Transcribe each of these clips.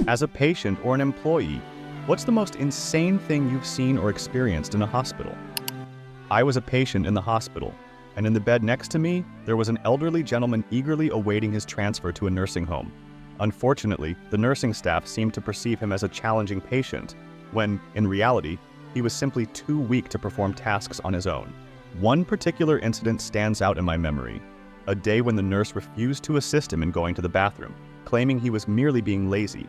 As a patient or an employee, what's the most insane thing you've seen or experienced in a hospital? I was a patient in the hospital, and in the bed next to me, there was an elderly gentleman eagerly awaiting his transfer to a nursing home. Unfortunately, the nursing staff seemed to perceive him as a challenging patient, when, in reality, he was simply too weak to perform tasks on his own. One particular incident stands out in my memory: a day when the nurse refused to assist him in going to the bathroom, claiming he was merely being lazy.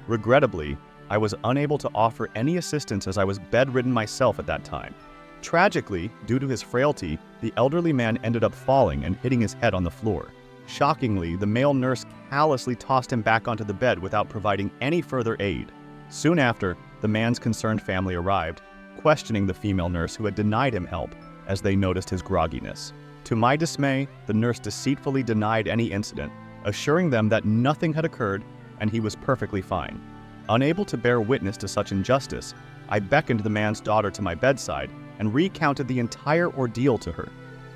Regrettably, I was unable to offer any assistance as I was bedridden myself at that time. Tragically, due to his frailty, the elderly man ended up falling and hitting his head on the floor. Shockingly, the male nurse callously tossed him back onto the bed without providing any further aid. Soon after, the man's concerned family arrived, questioning the female nurse who had denied him help, as they noticed his grogginess. To my dismay, the nurse deceitfully denied any incident, assuring them that nothing had occurred and he was perfectly fine. Unable to bear witness to such injustice, I beckoned the man's daughter to my bedside and recounted the entire ordeal to her.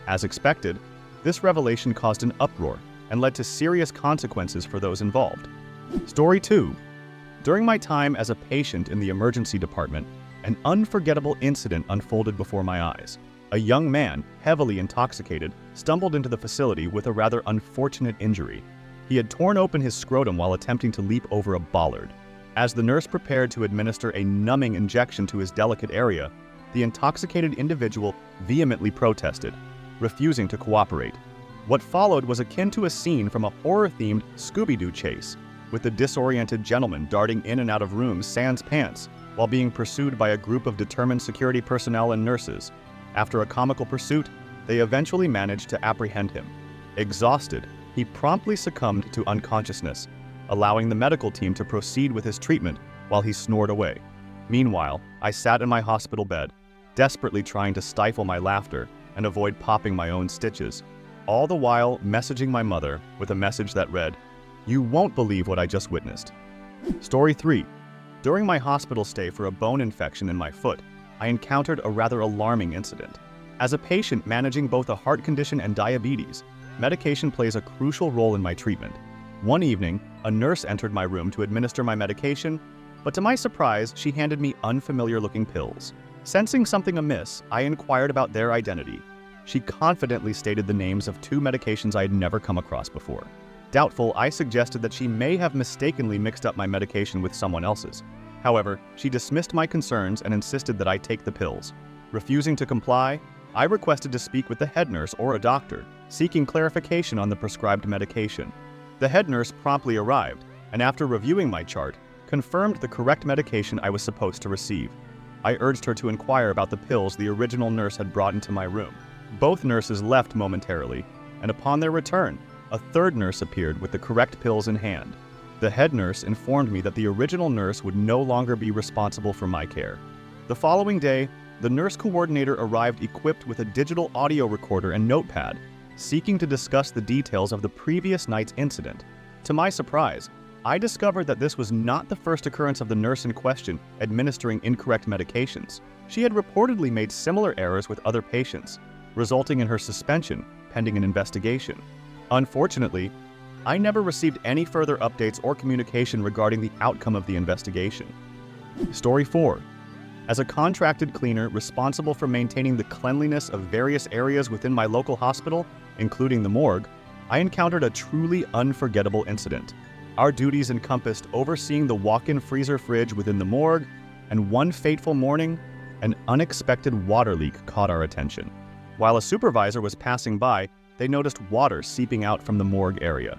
As expected, this revelation caused an uproar and led to serious consequences for those involved. Story 2. During my time as a patient in the emergency department, an unforgettable incident unfolded before my eyes. A young man, heavily intoxicated, stumbled into the facility with a rather unfortunate injury. He had torn open his scrotum while attempting to leap over a bollard. As the nurse prepared to administer a numbing injection to his delicate area, the intoxicated individual vehemently protested, refusing to cooperate. What followed was akin to a scene from a horror-themed Scooby-Doo chase, with the disoriented gentleman darting in and out of rooms sans pants, while being pursued by a group of determined security personnel and nurses. After a comical pursuit, they eventually managed to apprehend him. Exhausted, he promptly succumbed to unconsciousness, allowing the medical team to proceed with his treatment while he snored away. Meanwhile, I sat in my hospital bed, desperately trying to stifle my laughter and avoid popping my own stitches, all the while messaging my mother with a message that read, "You won't believe what I just witnessed." Story 3. During my hospital stay for a bone infection in my foot, I encountered a rather alarming incident. As a patient managing both a heart condition and diabetes, medication plays a crucial role in my treatment. One evening, a nurse entered my room to administer my medication, but to my surprise, she handed me unfamiliar-looking pills. Sensing something amiss, I inquired about their identity. She confidently stated the names of 2 medications I had never come across before. Doubtful, I suggested that she may have mistakenly mixed up my medication with someone else's. However, she dismissed my concerns and insisted that I take the pills. Refusing to comply, I requested to speak with the head nurse or a doctor, seeking clarification on the prescribed medication. The head nurse promptly arrived, and after reviewing my chart, confirmed the correct medication I was supposed to receive. I urged her to inquire about the pills the original nurse had brought into my room. Both nurses left momentarily, and upon their return, a third nurse appeared with the correct pills in hand. The head nurse informed me that the original nurse would no longer be responsible for my care. The following day, the nurse coordinator arrived equipped with a digital audio recorder and notepad, seeking to discuss the details of the previous night's incident. To my surprise, I discovered that this was not the first occurrence of the nurse in question administering incorrect medications. She had reportedly made similar errors with other patients, resulting in her suspension pending an investigation. Unfortunately, I never received any further updates or communication regarding the outcome of the investigation. Story 4. As a contracted cleaner responsible for maintaining the cleanliness of various areas within my local hospital, including the morgue, I encountered a truly unforgettable incident. Our duties encompassed overseeing the walk-in freezer fridge within the morgue, and one fateful morning, an unexpected water leak caught our attention. While a supervisor was passing by, they noticed water seeping out from the morgue area.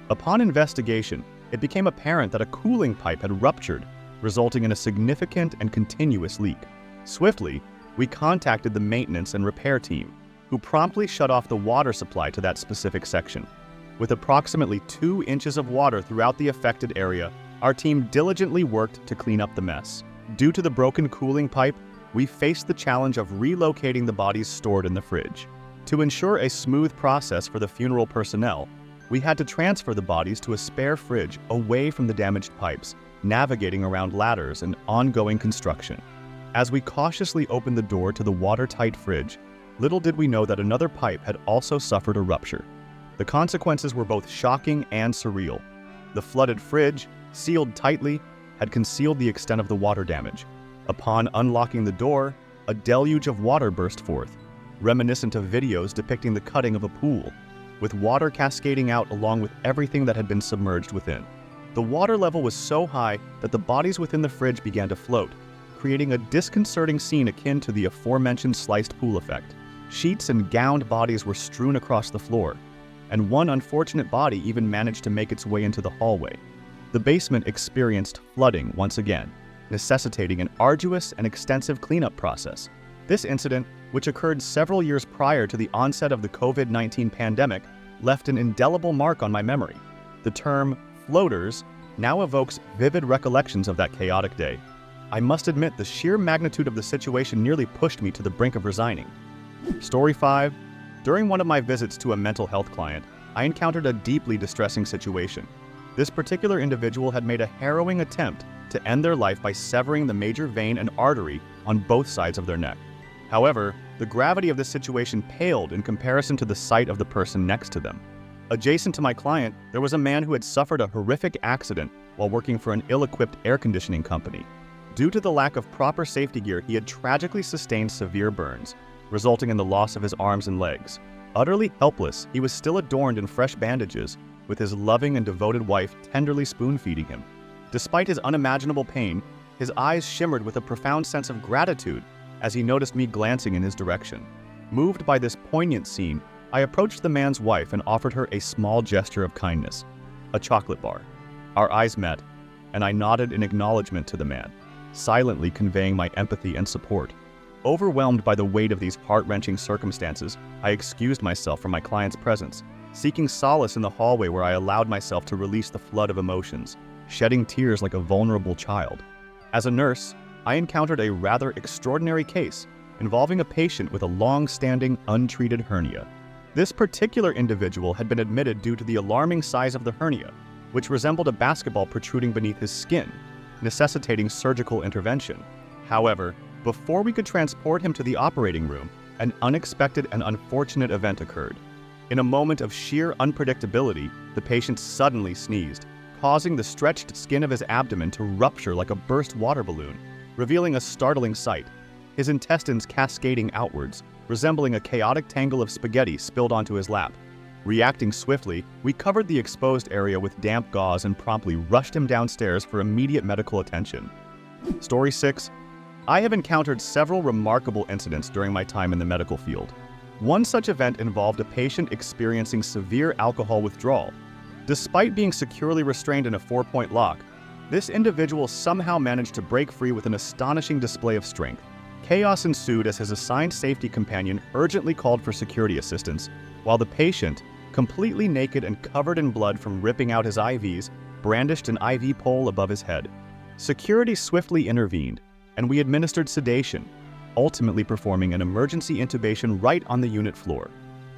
Upon investigation, it became apparent that a cooling pipe had ruptured, resulting in a significant and continuous leak. Swiftly, we contacted the maintenance and repair team, who promptly shut off the water supply to that specific section. With approximately 2 inches of water throughout the affected area, our team diligently worked to clean up the mess. Due to the broken cooling pipe, we faced the challenge of relocating the bodies stored in the fridge. To ensure a smooth process for the funeral personnel, we had to transfer the bodies to a spare fridge away from the damaged pipes, navigating around ladders and ongoing construction. As we cautiously opened the door to the watertight fridge, little did we know that another pipe had also suffered a rupture. The consequences were both shocking and surreal. The flooded fridge, sealed tightly, had concealed the extent of the water damage. Upon unlocking the door, a deluge of water burst forth, reminiscent of videos depicting the cutting of a pool, with water cascading out along with everything that had been submerged within. The water level was so high that the bodies within the fridge began to float, creating a disconcerting scene akin to the aforementioned sliced pool effect. Sheets and gowned bodies were strewn across the floor, and one unfortunate body even managed to make its way into the hallway. The basement experienced flooding once again, necessitating an arduous and extensive cleanup process. This incident, which occurred several years prior to the onset of the COVID-19 pandemic, left an indelible mark on my memory. The term floaters now evokes vivid recollections of that chaotic day. I must admit the sheer magnitude of the situation nearly pushed me to the brink of resigning. Story 5. During one of my visits to a mental health client, I encountered a deeply distressing situation. This particular individual had made a harrowing attempt to end their life by severing the major vein and artery on both sides of their neck. However, the gravity of this situation paled in comparison to the sight of the person next to them. Adjacent to my client, there was a man who had suffered a horrific accident while working for an ill-equipped air conditioning company. Due to the lack of proper safety gear, he had tragically sustained severe burns, resulting in the loss of his arms and legs. Utterly helpless, he was still adorned in fresh bandages, with his loving and devoted wife tenderly spoon-feeding him. Despite his unimaginable pain, his eyes shimmered with a profound sense of gratitude as he noticed me glancing in his direction. Moved by this poignant scene, I approached the man's wife and offered her a small gesture of kindness, a chocolate bar. Our eyes met, and I nodded in acknowledgement to the man, silently conveying my empathy and support. Overwhelmed by the weight of these heart-wrenching circumstances, I excused myself from my client's presence, seeking solace in the hallway where I allowed myself to release the flood of emotions, shedding tears like a vulnerable child. As a nurse, I encountered a rather extraordinary case involving a patient with a long-standing, untreated hernia. This particular individual had been admitted due to the alarming size of the hernia, which resembled a basketball protruding beneath his skin, necessitating surgical intervention. However, before we could transport him to the operating room, an unexpected and unfortunate event occurred. In a moment of sheer unpredictability, the patient suddenly sneezed, causing the stretched skin of his abdomen to rupture like a burst water balloon, revealing a startling sight, his intestines cascading outwards, resembling a chaotic tangle of spaghetti spilled onto his lap. Reacting swiftly, we covered the exposed area with damp gauze and promptly rushed him downstairs for immediate medical attention. Story 6. I have encountered several remarkable incidents during my time in the medical field. One such event involved a patient experiencing severe alcohol withdrawal. Despite being securely restrained in a 4-point lock, this individual somehow managed to break free with an astonishing display of strength. Chaos ensued as his assigned safety companion urgently called for security assistance, while the patient, completely naked and covered in blood from ripping out his IVs, brandished an IV pole above his head. Security swiftly intervened, and we administered sedation, ultimately performing an emergency intubation right on the unit floor.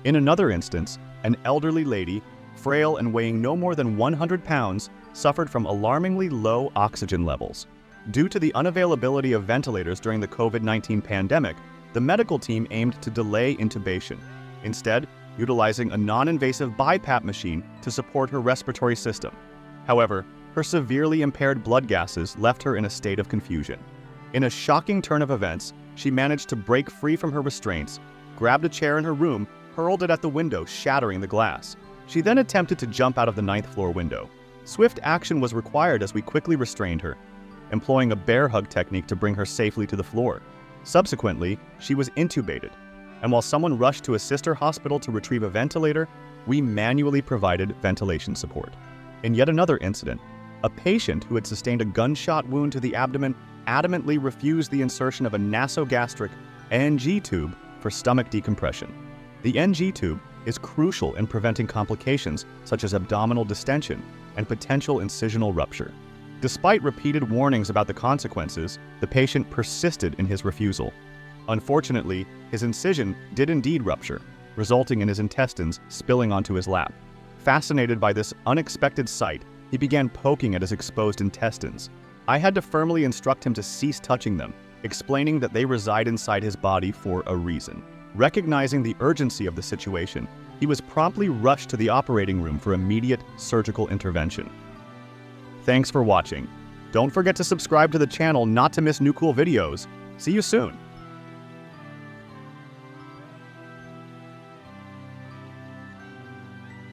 In another instance, an elderly lady, frail and weighing no more than 100 pounds, suffered from alarmingly low oxygen levels. Due to the unavailability of ventilators during the COVID-19 pandemic, the medical team aimed to delay intubation, instead utilizing a non-invasive BiPAP machine to support her respiratory system. However, her severely impaired blood gases left her in a state of confusion. In a shocking turn of events, she managed to break free from her restraints, grabbed a chair in her room, hurled it at the window, shattering the glass. She then attempted to jump out of the 9th floor window. Swift action was required as we quickly restrained her, employing a bear hug technique to bring her safely to the floor. Subsequently, she was intubated, and while someone rushed to a sister hospital to retrieve a ventilator, we manually provided ventilation support. In yet another incident, a patient who had sustained a gunshot wound to the abdomen adamantly refused the insertion of a nasogastric NG tube for stomach decompression. The NG tube is crucial in preventing complications such as abdominal distension and potential incisional rupture. Despite repeated warnings about the consequences, the patient persisted in his refusal. Unfortunately, his incision did indeed rupture, resulting in his intestines spilling onto his lap. Fascinated by this unexpected sight, he began poking at his exposed intestines. I had to firmly instruct him to cease touching them, explaining that they reside inside his body for a reason. Recognizing the urgency of the situation, he was promptly rushed to the operating room for immediate surgical intervention. Thanks for watching. Don't forget to subscribe to the channel not to miss new cool videos. See you soon.